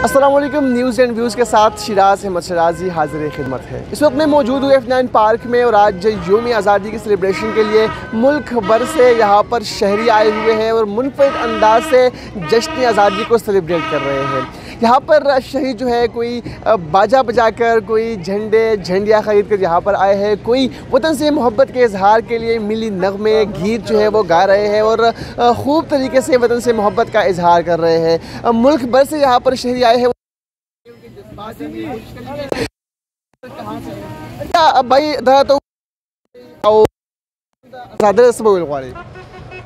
अस्सलामुअलैकुम। News and views के साथ शिराज अहमद शराजी हाजिर खिदमत है। इस वक्त मैं मौजूद हूँ F9 पार्क में और आज यौम आज़ादी की सेलिब्रेशन के लिए मुल्क भर से यहाँ पर शहरी आए हुए हैं और मुनफरद अंदाज से जश्न आज़ादी को सेलिब्रेट कर रहे हैं। यहाँ पर शहीद जो है कोई बाजा बजाकर, कोई झंडियाँ ख़रीद कर यहाँ पर आए हैं, कोई वतन से मोहब्बत के इजहार के लिए मिली नगमे गीत जो है वो गा रहे हैं और खूब तरीके से वतन से मोहब्बत का इजहार कर रहे हैं। मुल्क भर से यहाँ पर शहरी आए हैं। अब भाई तो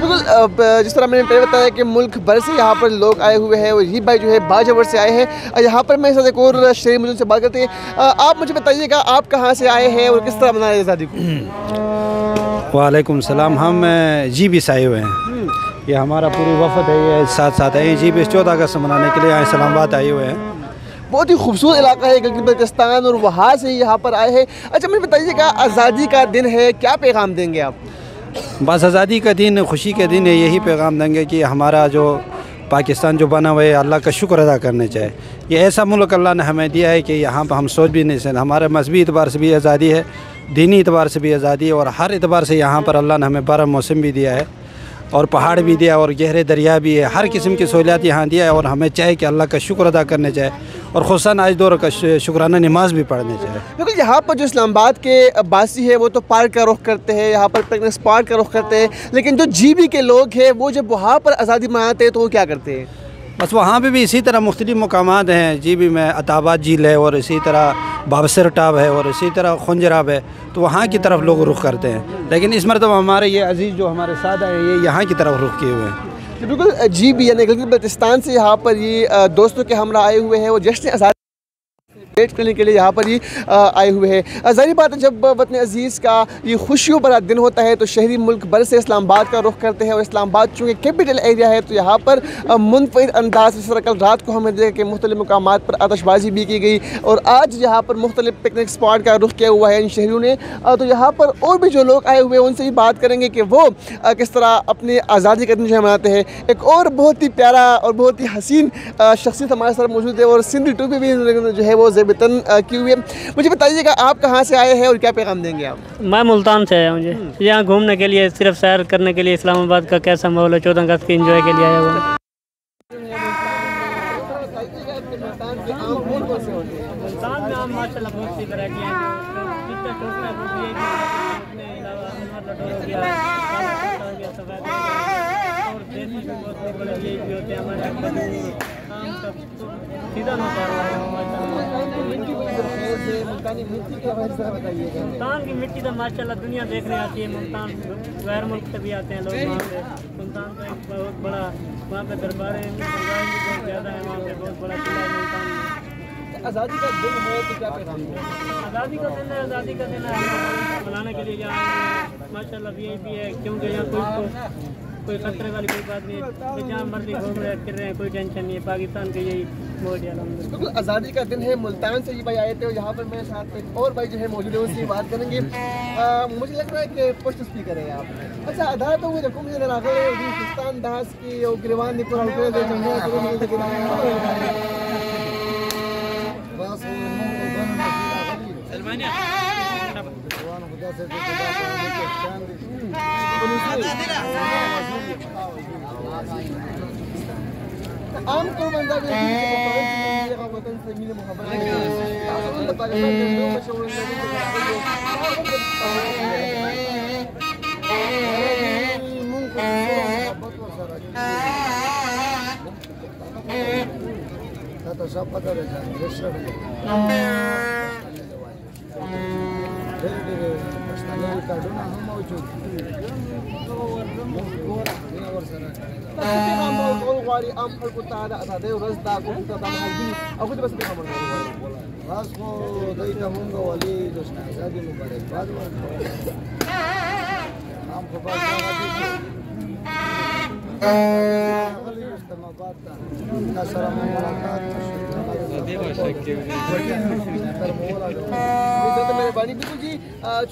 बिल्कुल जिस तरह मैंने पहले बताया कि मुल्क भर से यहाँ पर लोग आए हुए हैं और ये भाई जो है बाजावर से आए हैं। यहाँ पर मैं साथ एक और शहरी मुझे से बात करते हैं। आप मुझे बताइएगा आप कहाँ से आए हैं और किस तरह मना रहे हैं आज़ादी को? वालेकुम सलाम। हम जीबी से आए हुए हैं। ये हमारा पूरी वफद है, ये साथ साथ आए हैं जीबी 14 अगस्त मनाने के लिए यहाँ इस्लामाबाद आए हुए हैं। बहुत ही खूबसूरत इलाका है गिलगित बल्तिस्तान और वहाँ से यहाँ पर आए हैं। अच्छा मुझे बताइएगा आज़ादी का दिन है, क्या पैगाम देंगे आप? बस आज़ादी का दिन, खुशी के दिन है, यही पैगाम देंगे कि हमारा जो पाकिस्तान जो बना हुआ है अल्लाह का शुक्र अदा करने चाहिए। ये ऐसा मुल्क अल्लाह ने हमें दिया है कि यहाँ पर हम सोच भी नहीं सकते। हमारे मजहबी एतबार से भी आज़ादी है, दीनी एतबार से भी आज़ादी है और हर एतबार से यहाँ पर अल्लाह ने हमें 12 मौसम भी दिया है और पहाड़ भी दिया और गहरे दरिया भी है। हर किस्म की सहूलियात यहाँ दिया है और हमें चाहिए कि अल्लाह का शुक्र अदा करने चाहिए और खुसूसन आज दौर का शुक्राना नमाज भी पढ़ने चाहिए। बिल्कुल यहाँ पर जो इस्लामाबाद के बासी है वो तो पार्क का रुख करते हैं, यहाँ पर पिकनिक स्पॉट का रुख करते हैं, लेकिन जो जीबी के लोग हैं वो जब वहाँ पर आज़ादी मनाते हैं तो वो क्या करते हैं? बस वहाँ पे भी इसी तरह मुख्तलिफ मकामात हैं। जीबी में अताबाद झील है और इसी तरह बाबसर टाब है और इसी तरह खुंजराब है, तो वहाँ की तरफ लोग रुख करते हैं। लेकिन इस मरतबा हमारे ये अजीज़ जो हमारे साथ आए ये यहाँ की तरफ रुख किए हुए हैं। बिल्कुल जीबी यानी गिलगित बल्तिस्तान से यहाँ पर ये दोस्तों के हमरा आए हुए हैं और जश्न आज़ादी वेट करने के लिए यहाँ पर ही आए हुए हैं। ज़ाहिर बात है जब वतन अजीज़ का ये खुशियों भरा दिन होता है तो शहरी मुल्क भर से इस्लामाबाद का रुख करते हैं और इस्लामाबाद चूँकि कैपिटल एरिया है तो यहाँ पर मुनफरद अंदाज से कल रात को हमें देखा कि मुख्तलिफ मकामात पर आतशबाजी भी की गई और आज यहाँ पर मुख्तलिफ पिकनिक स्पॉट का रुख किया हुआ है इन शहरियों ने। तो यहाँ पर और भी जो लोग आए हुए हैं उनसे भी बात करेंगे कि वो किस तरह अपनी आज़ादी का दिन जो मनाते हैं। एक और बहुत ही प्यारा और बहुत ही हसीन शख्सियत हमारे साथ मौजूद है और सिंधी टोपी भी जो है वो ज़ेबतन की हुई है। मुझे बताइएगा आप कहाँ से आए हैं और क्या पैगाम देंगे आप? मैं मुल्तान से आया हूँ। मुझे यहाँ घूमने के लिए, सिर्फ सैर करने के लिए। इस्लामाबाद का कैसा माहौल है 14 अगस्त के एंजॉय के लिए आया हुआ। मुल्तान की मिट्टी तो माशाल्लाह दुनिया देखने आती है। मुल्तान गैर मुल्क से भी आते हैं लोग वहाँ से। मुल्तान का एक बहुत बड़ा वहाँ पे दरबार है, बहुत ज़्यादा है वहाँ पे, बहुत बड़ा किला है मुल्तान में। आज़ादी का दिन है तो क्या पैगाम है? आज़ादी का दिन है, आज़ादी का दिन है मनाने के लिए यहाँ माशाल्लाह VIP है, क्योंकि यहाँ कोई खतरे वाली कोई बात नहीं है। जहाँ मर्जी घूम रहे फिर रहे हैं, कोई टेंशन नहीं है। पाकिस्तान के यही मोड है अल्हम्दुलिल्लाह। बिल्कुल आज़ादी का दिन है। मुल्तान से ये भाई आए थे और यहाँ पर मेरे साथ एक और भाई जो है मौजूद है, उनसे बात करेंगे। मुझे लग रहा है कि पोस्ट स्पीकर है आप। अच्छा आधा तो मुझे रकूम नजर आ गए पाकिस्तान दास की और गिरवान ने पूरा उठे दे जंगल आम तो बंदा वतन से मिले मोहब्बत am xalku taada atade rasda ko ta mahalbi aku bas bi khamar bas ko daita hunga wali dosna azadi mubarak bad am ko bas wali islamabad nasara mubarak कुर्बानी। बिल्कुल जी,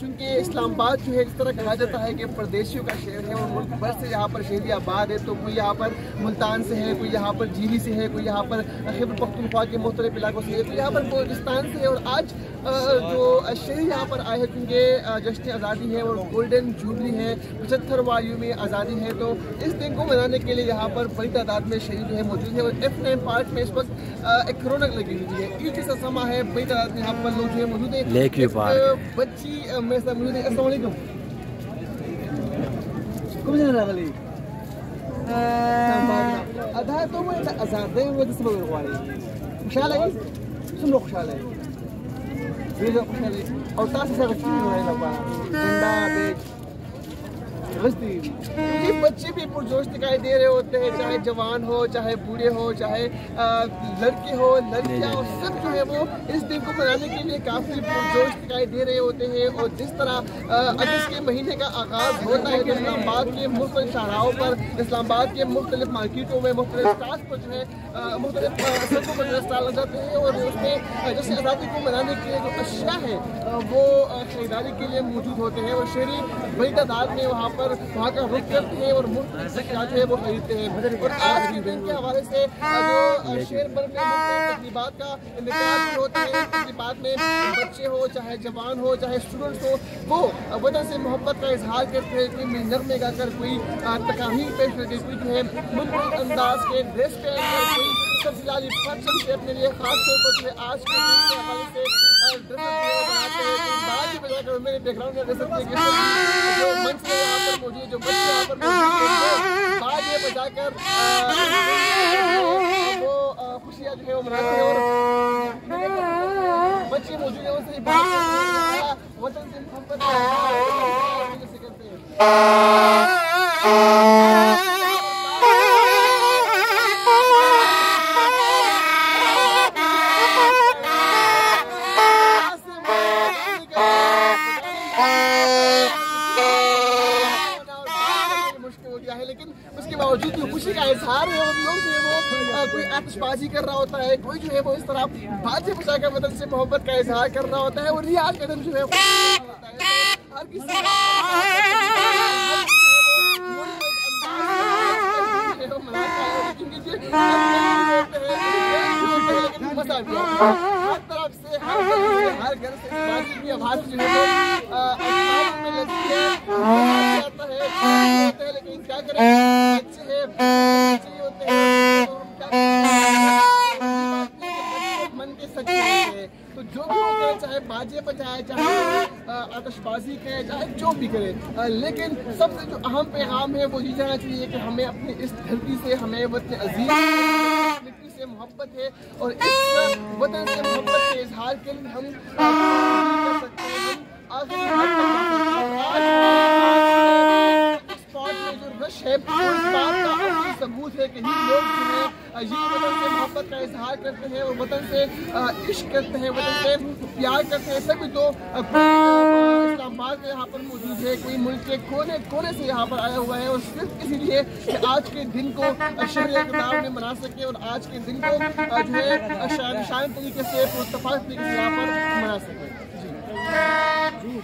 चूँकि इस्लामाबाद जो है इस तरह कहा जाता है कि परदेशियों का शहर है और मुल्क भर से यहाँ पर शहरी आबाद है। तो कोई यहाँ पर मुल्तान से है, कोई यहाँ पर जीली से है, कोई यहाँ पर खैबर पख्तूनख्वा के मुख्तलिफ इलाकों से है, तो यहाँ पर बलोचिस्तान से है। और आज जो शहरी यहाँ पर आए हैं क्योंकि जश्न आज़ादी है और गोल्डन जुबली है, 75वां यूम आज़ादी है, तो इस दिन को मनाने के लिए यहाँ पर बड़ी तादाद में शहरी जो है मौजूद है। और F9 पार्क में इस वक्त एक रौनक लगी हुई है, ईद जैसा समा है, बड़ी तादाद में यहाँ पर लोग जो है मौजूद है। बच्ची मेरे साथ मौजूद है। अस्सलाम वालेकुम। अधा तो मैं आज़ादी वो जिस पर वाली खुशहाल है, सुन लो खुशहाल है, ये जो खुशहाल है और ताश से रखी हुई है लपा ठंडा बेच ये बच्चे भी पुरजोश दिखाई दे रहे होते हैं, चाहे जवान हो, चाहे बूढ़े हो, चाहे लड़के हो, लड़कियां हो, सब जो है वो इस दिन को मनाने के लिए काफ़ी पुरजोश दिखाई दे रहे होते हैं। और जिस तरह अगस्त के महीने का आगाज़ होता है तो इस्लामाबाद के मुख्तलिफ शाहराहों पर, इस्लामाबाद के मुख्तलिफ मार्केटों में, मुख्तलिफ स्टॉल्स पर जो है मुख्तलिफ सड़कों पर स्टॉल लग जाते हैं और उसमें जैसे आज़ादी को मनाने के लिए जो अशिया है वो खरीदारी के लिए मौजूद होते हैं और शहरी बड़ी तादाद में वहाँ का रुख करते हैं और मुफ्त जो है वो खरीदते हैं। और आज के दिन के हवाले से जो शहर भर में तकरीबात का इंतज़ार होता है, तकरीबात में बच्चे हो, चाहे जवान हो, चाहे स्टूडेंट्स हो, वो वतन से मोहब्बत का इजहार करते हैं। कोई नगमे गाकर, कोई तकाहीर पेश करके, कोई जो है मुल्क अंदाज के ड्रेस पहनकर, कोई सब लाली परचम से अपने लिए खास तौर पर जो है आज के दिन के हवाले से मेरे बैकग्राउंड में देख सकते हैं कि जो मंच में यहाँ पर मौजूद, जो बच्चे यहाँ पर मौजूद बाजे बजाकर वो खुशियाँ जो है वो मनाते हैं और बच्चे मौजूद है उनसे बात वतन से मोहब्बत करते हैं। लेकिन उसके बावजूद जो खुशी का इजहार है वो लोग जो है वो कोई आतिशबाजी कर रहा होता है, कोई जो है वो इस तरह बाजे बजाकर वतन से मोहब्बत का इजहार कर रहा होता है। और ये आज का दिन जो है हर किसी हर तरफ से हर घर से बाजी की आवाज जो है में लगती है, आता है, लेकिन क्या करें, बच्चे हैं, बच्चे होते हैं, मन के सच्चे हैं। तो जो भी हो करे, चाहे बाजे बजाए, चाहे आतिशबाजी करे, चाहे जो भी करे, लेकिन सबसे जो अहम पैगाम है वो ये जाना चाहिए कि हमें अपनी इस धरती से, हमें वतन अजीज मिट्टी से मोहब्बत है और इस वतन से मोहब्बत के इजहार के लिए हम कर सकते हैं। जो रश है वो इस बात का सबूत है कि ही लोग जो है ये वतन से मोहब्बत का इजहार करते हैं और वतन से इश्क करते हैं, वतन से प्यार करते हैं। सभी तो इस्लामाबाद में यहाँ पर मौजूद है, कोई मुल्क के कोने कोने से यहाँ पर आया हुआ है और सिर्फ इसीलिए कि आज के दिन को शहरी इक़्तिदार में मना सके और आज के दिन को जो है शान तरीके से, पुरतफाक तरीके से यहाँ पर मना सके। जी